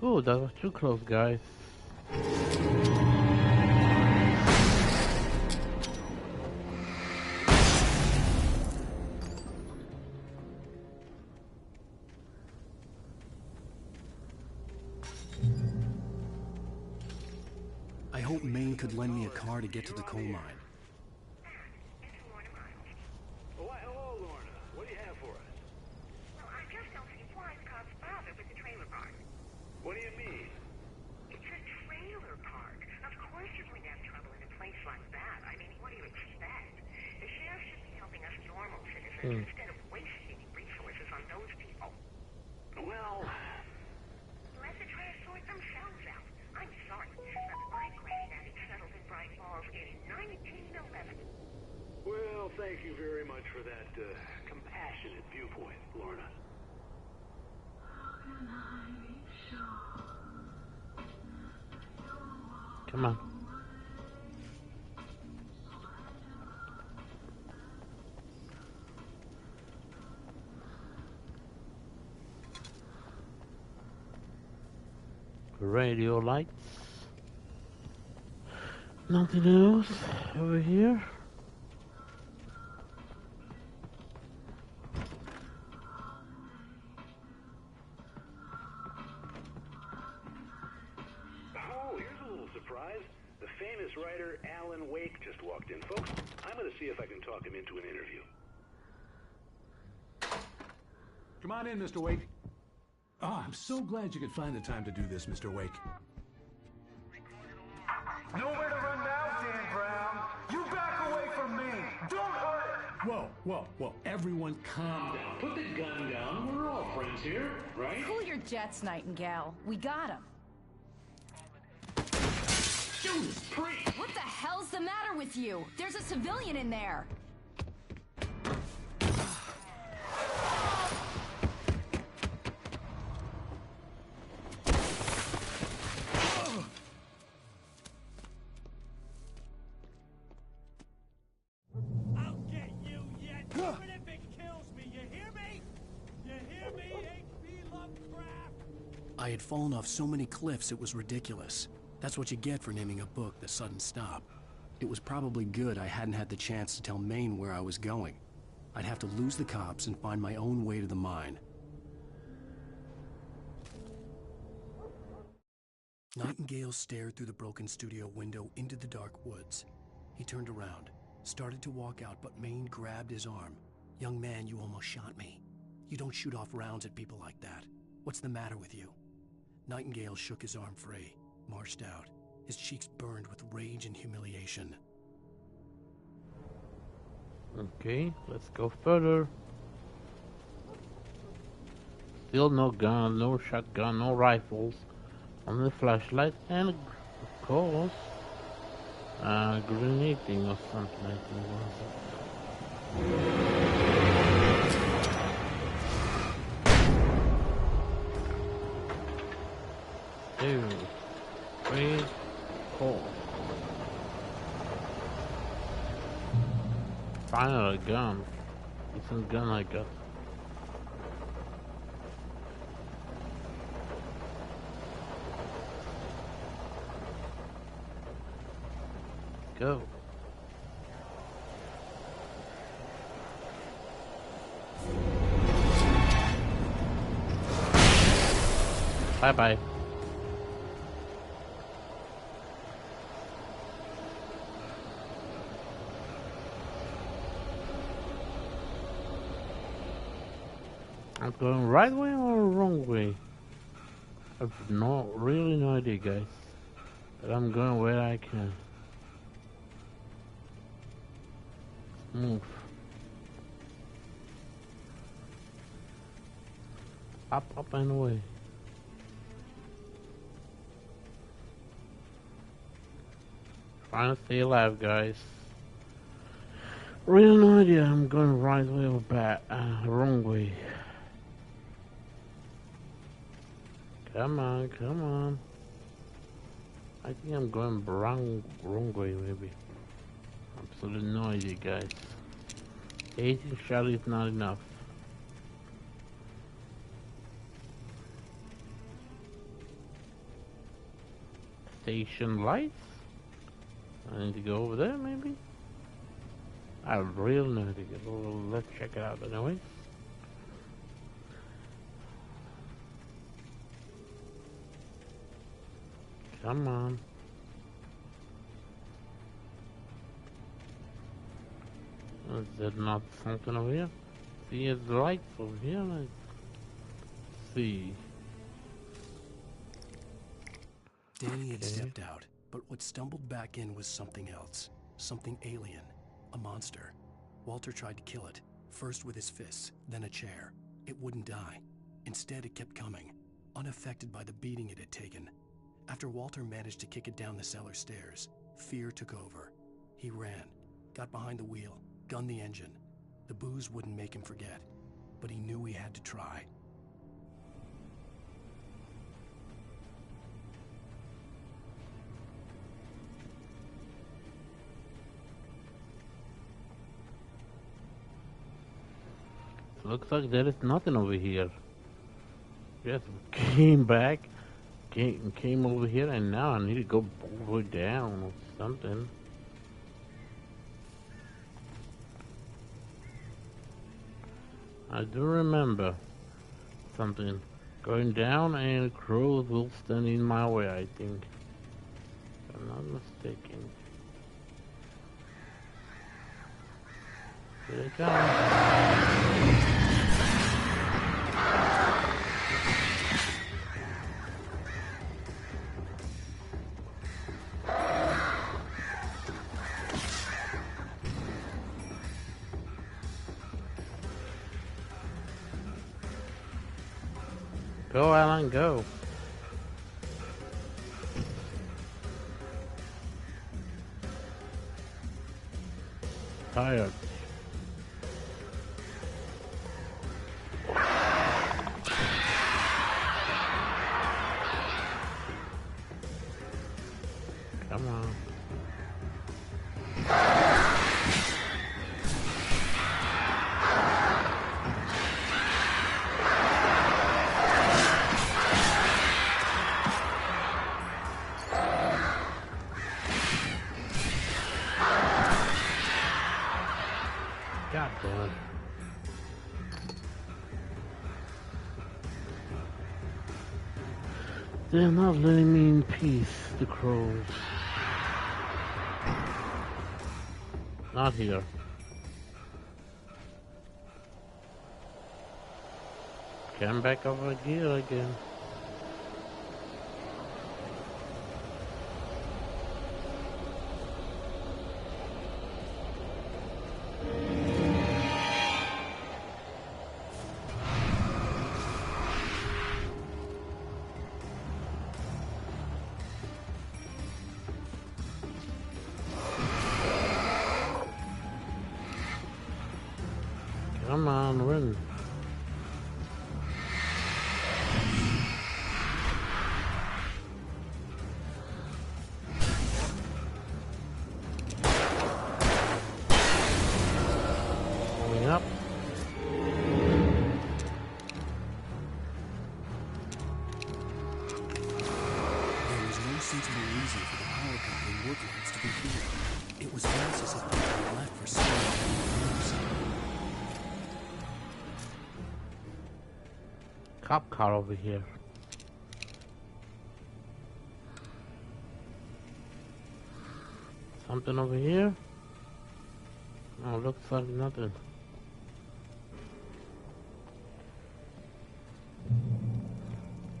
Ooh, that was too close, guys. I hope Maine could lend me a car to get to the coal mine. Oh, why, hello, Lorna. What do you have for us? Well, I just don't see why the cops bother with the trailer park. What do you mean? It's a trailer park. Of course you're going to have trouble in a place like that. I mean, what do you expect? The sheriff should be helping us normal citizens instead of wasting resources on those people. Well... Let the trash sort themselves out. I'm sorry, but my granddaddy settled in Bright Falls in 1911. Well, thank you very much for that compassionate viewpoint, Lorna. Come on. Radio lights. Nothing else over here. Oh, here's a little surprise. The famous writer Alan Wake just walked in. Folks, I'm going to see if I can talk him into an interview. Come on in, Mr. Wake. Oh, I'm so glad you could find the time to do this, Mr. Wake. Nowhere to run now, Dan Brown. You back away from me. Don't hurt it. Whoa. Everyone calm down. Put the gun down. We're all friends here, right? Cool your jets, Nightingale. We got him. Judas Priest! What the hell's the matter with you? There's a civilian in there. I'll get you yet, even if it kills me. You hear me? You hear me, H.P. Lovecraft? I had fallen off so many cliffs it was ridiculous. That's what you get for naming a book The Sudden Stop. It was probably good I hadn't had the chance to tell Maine where I was going. I'd have to lose the cops and find my own way to the mine. Nightingale stared through the broken studio window into the dark woods. He turned around, started to walk out, but Maine grabbed his arm. Young man, you almost shot me. You don't shoot off rounds at people like that. What's the matter with you? Nightingale shook his arm free, marched out. His cheeks burned with rage and humiliation. Okay, let's go further. Still no gun, no shotgun, no rifles. Only flashlight and, of course, grenade thing or something like that. 2, 3, 4. Finally a gun. Decent gun I got. Go. Bye bye. I'm going right way or wrong way? I've really no idea, guys. But I'm going where I can. Move. Up and away. Trying to stay alive, guys. Really no idea. I'm going right way or back. Wrong way. Come on, come on. I think I'm going wrong way, maybe. Absolutely no idea, guys. 18 shot is not enough. Station lights? I need to go over there, maybe? I really know to get. Well, let's check it out anyway. Come on. Is there not something over here? See, there's lights over here. Let's see. Danny had stepped out, but what stumbled back in was something else. Something alien. A monster. Walter tried to kill it, first with his fists, then a chair. It wouldn't die. Instead, it kept coming, unaffected by the beating it had taken. After Walter managed to kick it down the cellar stairs, fear took over. He ran, got behind the wheel, gunned the engine. The booze wouldn't make him forget, but he knew he had to try. Looks like there is nothing over here. Just came back, came over here, and now I need to go all the way down or something. I do remember something. Going down and crows will stand in my way, I think. If I'm not mistaken. Here they come. Go, Alan, go. Tired. Come on. God damn it. They're not letting me in peace, the crows. Not here. Came back over gear again. Come on, win. Going up. There was no sensible reason for the power company workloads to be here. It was almost as if they had left for so many years. Cop car over here. Something over here? No, looks like nothing.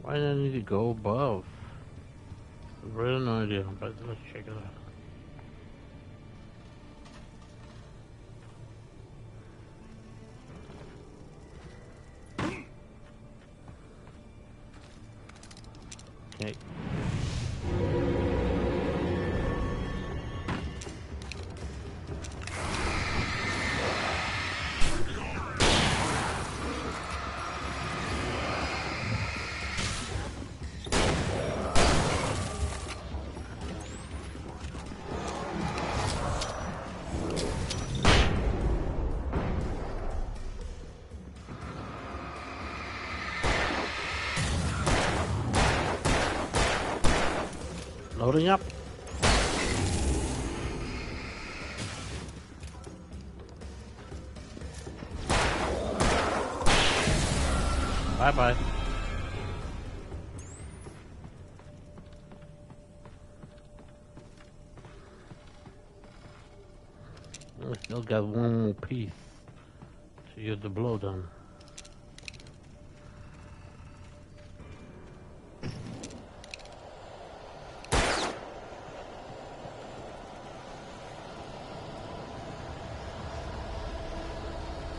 Why do I need to go above? I really no idea, but let's check it out. Okay. Loading up. Bye-bye. We still got one more piece to use the blow down.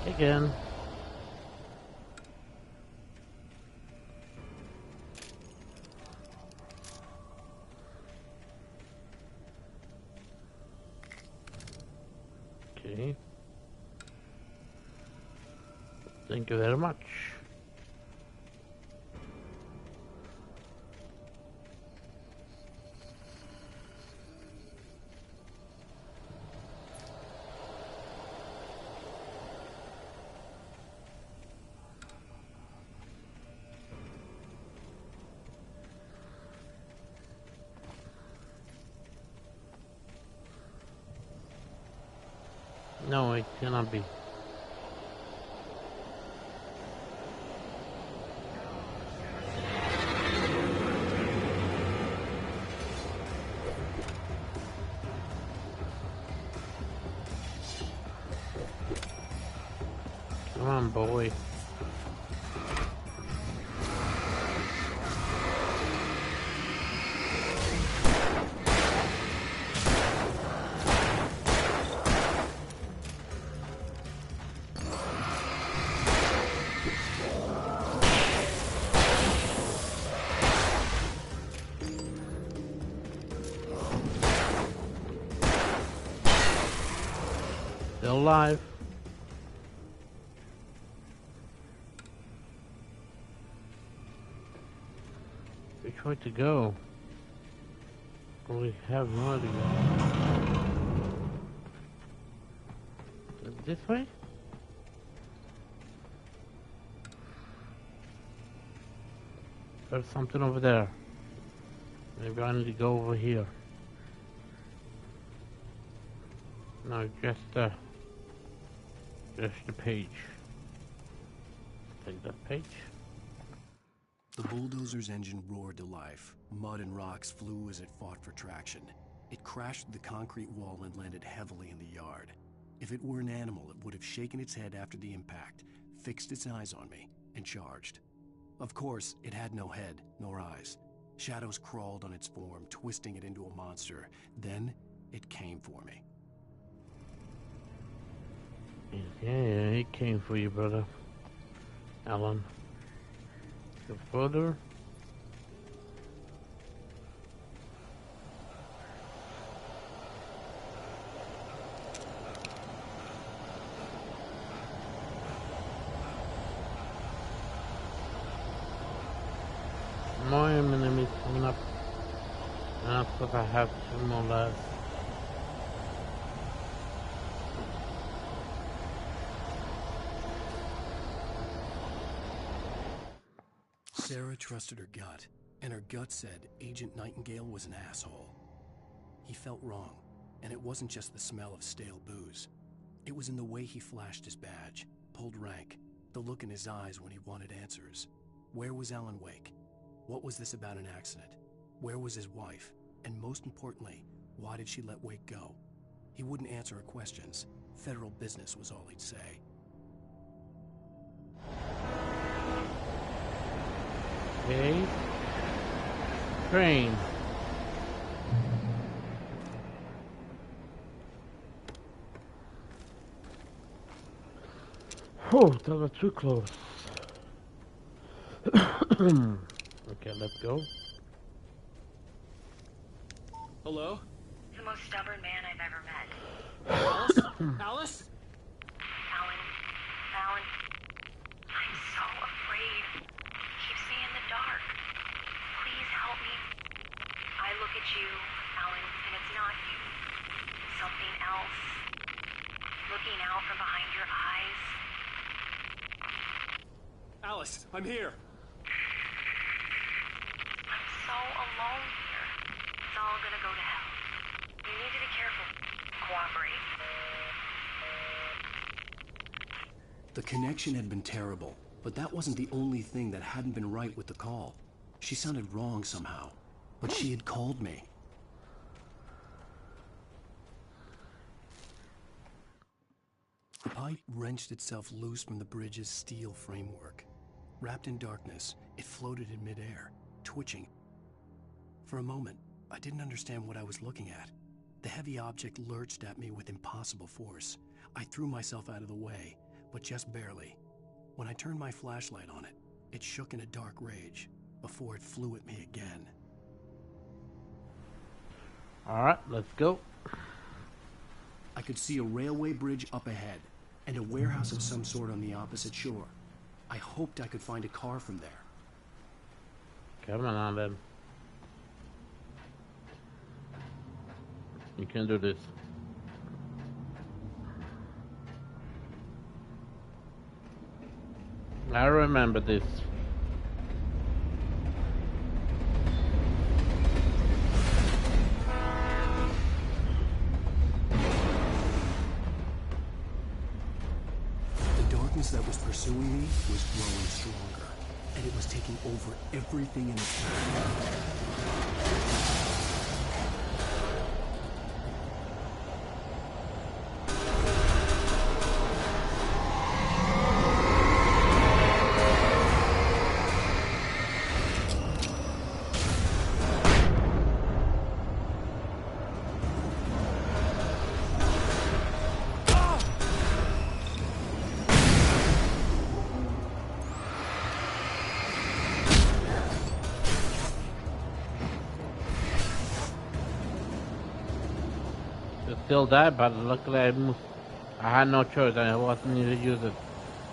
Again. Okay. Thank you very much. No, it cannot be. Come on, boy. Still alive. Which way to go? We have no idea. This way? There's something over there. Maybe I need to go over here. No, just the page. Take that page. The bulldozer's engine roared to life. Mud and rocks flew as it fought for traction. It crashed through the concrete wall and landed heavily in the yard. If it were an animal, it would have shaken its head after the impact, fixed its eyes on me, and charged. Of course, it had no head, nor eyes. Shadows crawled on its form, twisting it into a monster. Then, it came for me. Yeah, he came for you, brother. Alan. Go further. My enemies coming up. And I thought I have two more left. Sarah trusted her gut, and her gut said Agent Nightingale was an asshole. He felt wrong, and it wasn't just the smell of stale booze. It was in the way he flashed his badge, pulled rank, the look in his eyes when he wanted answers. Where was Alan Wake? What was this about an accident? Where was his wife? And most importantly, why did she let Wake go? He wouldn't answer her questions. Federal business was all he'd say. Okay. Train. Oh, that was too close. Okay, let's go. Hello? The most stubborn man I've ever met. Alice? Alice? Alan, I'm so afraid. Keeps me in the dark. Please help me. I look at you, Alan, and it's not you. Something else. Looking out from behind your eyes. Alice, I'm here. I'm so alone here. It's all gonna go to hell. You need to be careful. Cooperate. The connection had been terrible, but that wasn't the only thing that hadn't been right with the call. She sounded wrong somehow, but she had called me. The pipe wrenched itself loose from the bridge's steel framework. Wrapped in darkness, it floated in midair, twitching. For a moment, I didn't understand what I was looking at. The heavy object lurched at me with impossible force. I threw myself out of the way, but just barely. When I turned my flashlight on it, it shook in a dark rage before it flew at me again. Alright, let's go. I could see a railway bridge up ahead and a warehouse of some sort on the opposite shore. I hoped I could find a car from there. Come on then. You can do this. I remember this. The darkness that was pursuing me was growing stronger, and it was taking over everything in its path. Still died, but luckily I had no choice. I wasn't need to use it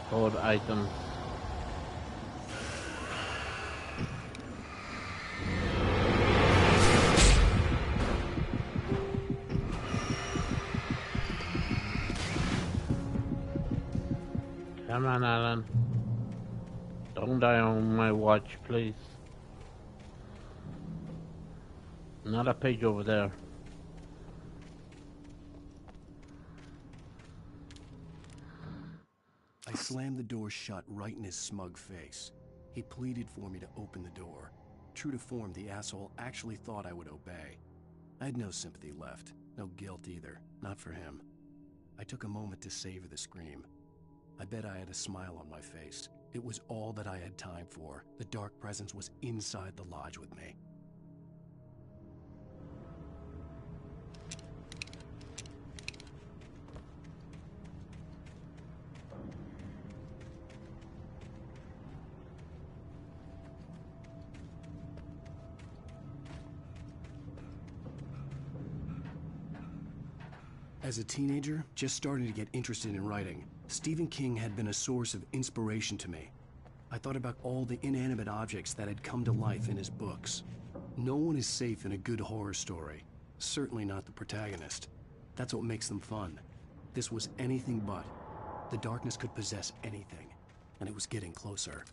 for the items. Come on, Alan. Don't die on my watch, please. Another page over there. I slammed the door shut right in his smug face. He pleaded for me to open the door. True to form, the asshole actually thought I would obey. I had no sympathy left, no guilt either, not for him. I took a moment to savor the scream. I bet I had a smile on my face, It was all that I had time for. The dark presence was inside the lodge with me. As a teenager, just starting to get interested in writing, Stephen King had been a source of inspiration to me. I thought about all the inanimate objects that had come to life in his books. No one is safe in a good horror story. Certainly not the protagonist. That's what makes them fun. This was anything but. The darkness could possess anything, and it was getting closer.